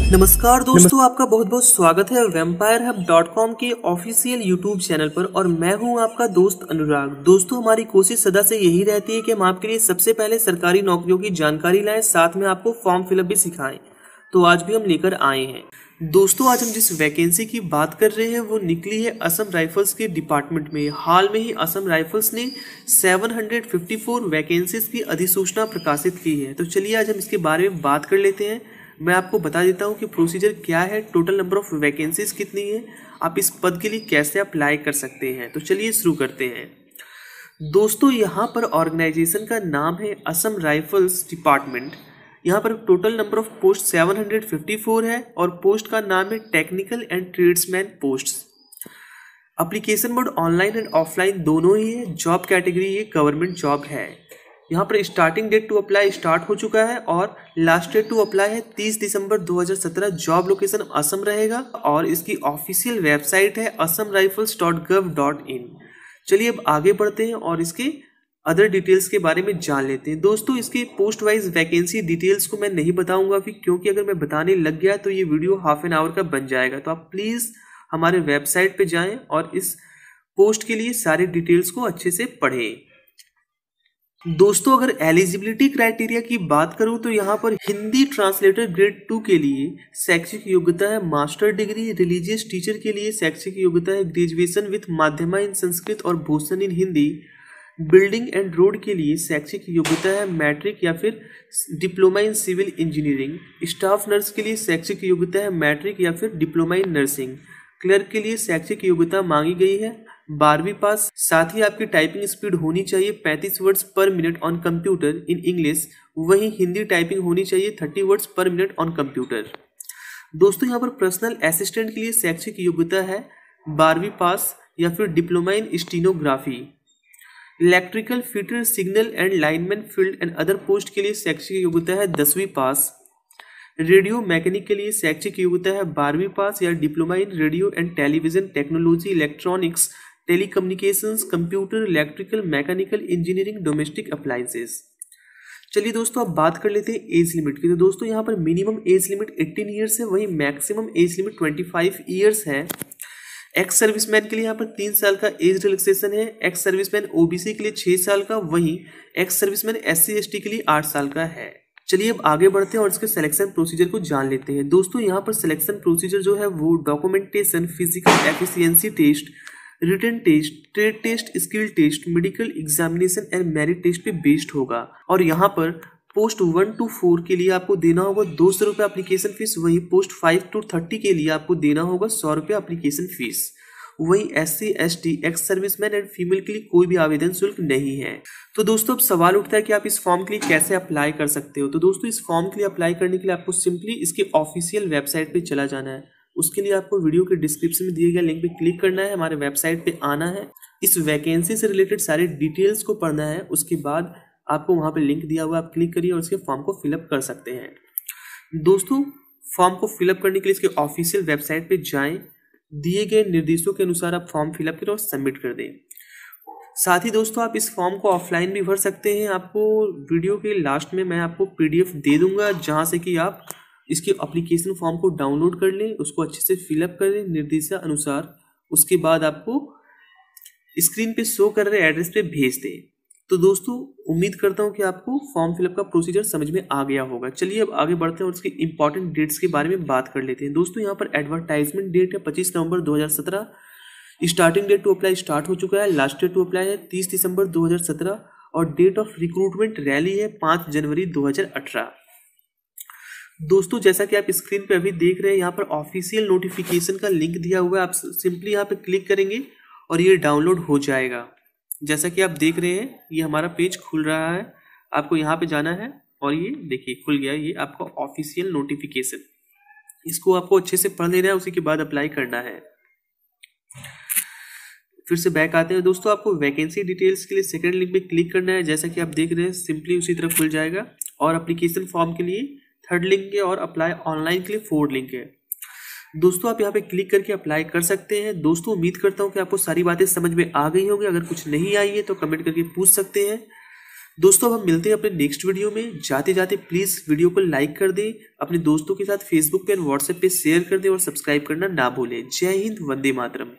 नमस्कार दोस्तों, आपका बहुत बहुत स्वागत है vampirehub.com के ऑफिशियल यूट्यूब चैनल पर। और मैं हूं आपका दोस्त अनुराग। दोस्तों, हमारी कोशिश सदा से यही रहती है कि हम आपके लिए सबसे पहले सरकारी नौकरियों की जानकारी लाएं, साथ में आपको फॉर्म फिलअप भी सिखाएं। तो आज भी हम लेकर आए हैं। दोस्तों, आज हम जिस वैकेंसी की बात कर रहे हैं वो निकली है असम राइफल्स के डिपार्टमेंट में। हाल में ही असम राइफल्स ने 754 वैकेंसीज की अधिसूचना प्रकाशित की है। तो चलिए आज हम इसके बारे में बात कर लेते हैं। मैं आपको बता देता हूं कि प्रोसीजर क्या है, टोटल नंबर ऑफ वैकेंसीज कितनी है, आप इस पद के लिए कैसे अप्लाई कर सकते हैं। तो चलिए शुरू करते हैं। दोस्तों, यहाँ पर ऑर्गेनाइजेशन का नाम है असम राइफल्स डिपार्टमेंट। यहाँ पर टोटल नंबर ऑफ पोस्ट 754 है और पोस्ट का नाम है technical and tradesman posts. Application mode online and offline दोनों ही है। जॉब कैटेगरी ये गवर्नमेंट जॉब है। यहाँ पर starting date to apply start हो चुका है और लास्ट डेट टू अप्लाई है 30 दिसंबर 2017। जॉब लोकेशन असम रहेगा और इसकी ऑफिशियल वेबसाइट है assamrifles.gov.in। चलिए अब आगे बढ़ते हैं और इसके अदर डिटेल्स के बारे में जान लेते हैं। दोस्तों, इसके पोस्ट वाइज वैकेंसी डिटेल्स को मैं नहीं बताऊंगा अभी, क्योंकि अगर मैं बताने लग गया तो ये वीडियो हाफ एन आवर का बन जाएगा। तो आप प्लीज़ हमारे वेबसाइट पे जाएं और इस पोस्ट के लिए सारे डिटेल्स को अच्छे से पढ़ें। दोस्तों, अगर एलिजिबिलिटी क्राइटेरिया की बात करूं तो यहाँ पर हिंदी ट्रांसलेटर ग्रेड 2 के लिए शैक्षिक योग्यता है मास्टर डिग्री। रिलीजियस टीचर के लिए शैक्षिक योग्यता है graduation with Madhyama in Sanskrit और Bhushan in Hindi. Building and road के लिए शैक्षिक योग्यता है मैट्रिक या फिर diploma in civil engineering. Staff nurse के लिए शैक्षिक योग्यता है मैट्रिक या फिर डिप्लोमा इन नर्सिंग। क्लर्क के लिए शैक्षिक योग्यता मांगी गई है 12वीं पास। साथ ही आपकी टाइपिंग स्पीड होनी चाहिए 35 वर्ड्स पर minute on computer in English. वहीं हिंदी टाइपिंग होनी चाहिए 30 वर्ड्स पर मिनट ऑन कंप्यूटर। दोस्तों, यहाँ पर पर्सनल असिस्टेंट के लिए शैक्षिक योग्यता है 12वीं पास या फिर diploma in stenography. Electrical fitter signal and lineman field and other post के लिए शैक्षिक योग्यता है 10वीं पास। रेडियो मैकेनिक के लिए शैक्षिक योग्यता है 12वीं पास या diploma in radio and television technology, electronics, telecommunications, computer, electrical, mechanical engineering, domestic appliances. चलिए दोस्तों, अब बात कर लेते हैं एज लिमिट की। तो दोस्तों, यहाँ पर मिनिमम एज लिमिट 18 ईयर्स है, वहीं मैक्सिमम एज लिमिट 25 ईयर्स है। एक्स सर्विसमैन के लिए यहाँ पर 3 साल का एज रिलैक्सेशन है। एक्स सर्विसमैन ओबीसी के लिए 6 साल का, वहीं एक्स सर्विसमैन SC ST के लिए 8 साल का है। चलिए अब आगे बढ़ते हैं और इसके सिलेक्शन प्रोसीजर को जान लेते हैं। दोस्तों, यहाँ पर सिलेक्शन प्रोसीजर जो है वो documentation, physical efficiency test, written test, trade test, skill test, medical examination and merit test पे बेस्ड होगा। और यहाँ पर पोस्ट 1 to 4 के लिए आपको देना होगा 200 रुपये एप्लीकेशन फीस। वहीं पोस्ट 5 to 30 के लिए आपको देना होगा 100 रुपये एप्लीकेशन फीस। वहीं SC ST, ex serviceman and female के लिए कोई भी आवेदन शुल्क नहीं है। तो दोस्तों, अब सवाल उठता है कि आप इस फॉर्म के लिए कैसे अप्लाई कर सकते हो। तो दोस्तों, इस फॉर्म के लिए अप्लाई करने के लिए आपको सिंपली इसके ऑफिशियल वेबसाइट पे चला जाना है। उसके लिए आपको वीडियो के डिस्क्रिप्शन में दिए गए लिंक पे क्लिक करना है, हमारे वेबसाइट पे आना है, इस वैकेंसी से रिलेटेड सारे डिटेल्स को पढ़ना है। उसके बाद आपको वहाँ पे लिंक दिया हुआ, आप क्लिक करिए और उसके फॉर्म को फिलअप कर सकते हैं। दोस्तों, फॉर्म को फिलअप करने के लिए इसके ऑफिशियल वेबसाइट पे जाएं, दिए गए निर्देशों के अनुसार आप फॉर्म फिलअप करें और सबमिट कर दें। साथ ही दोस्तों, आप इस फॉर्म को ऑफलाइन भी भर सकते हैं। आपको वीडियो के लास्ट में मैं आपको PDF दे दूंगा, जहां से कि आप इसके एप्लीकेशन फॉर्म को डाउनलोड कर लें, उसको अच्छे से फिलअप कर लें निर्देशानुसार। उसके बाद आपको स्क्रीन पे शो कर रहे एड्रेस पे भेज दें। तो दोस्तों, उम्मीद करता हूं कि आपको फॉर्म फिलअप का प्रोसीजर समझ में आ गया होगा। चलिए अब आगे बढ़ते हैं और उसके इंपॉर्टेंट डेट्स के बारे में बात कर लेते हैं। दोस्तों, यहाँ पर एडवर्टाइजमेंट डेट है 25 November 2017। Starting date to apply start हो चुका है। लास्ट डेट टू अप्लाई है 30 दिसंबर 2017 और डेट ऑफ रिक्रूटमेंट रैली है 5 जनवरी 2018। दोस्तों, जैसा कि आप स्क्रीन पे अभी देख रहे हैं, यहाँ पर ऑफिशियल नोटिफिकेशन का लिंक दिया हुआ है। आप सिंपली यहाँ पे क्लिक करेंगे और ये डाउनलोड हो जाएगा। जैसा कि आप देख रहे हैं, ये हमारा पेज खुल रहा है। आपको यहाँ पे जाना है और ये देखिए खुल गया। ये आपका ऑफिशियल नोटिफिकेशन, इसको आपको अच्छे से पढ़ लेना है, उसी के बाद अप्लाई करना है। फिर से बैक आते हैं। दोस्तों, आपको वैकेंसी डिटेल्स के लिए सेकंड लिंक पे क्लिक करना है। जैसा कि आप देख रहे हैं, सिंपली उसी तरह खुल जाएगा। और एप्लीकेशन फॉर्म के लिए 3rd लिंक है और अप्लाई ऑनलाइन के लिए 4th लिंक है। दोस्तों, आप यहाँ पे क्लिक करके अप्लाई कर सकते हैं। दोस्तों, उम्मीद करता हूँ कि आपको सारी बातें समझ में आ गई होंगी। अगर कुछ नहीं आई है तो कमेंट करके पूछ सकते हैं। दोस्तों अब हम मिलते हैं अपने नेक्स्ट वीडियो में। जाते जाते प्लीज वीडियो को लाइक कर दें, अपने दोस्तों के साथ फेसबुक पे और व्हाट्सएप पे शेयर कर दें और सब्सक्राइब करना ना भूलें। जय हिंद, वंदे मातरम।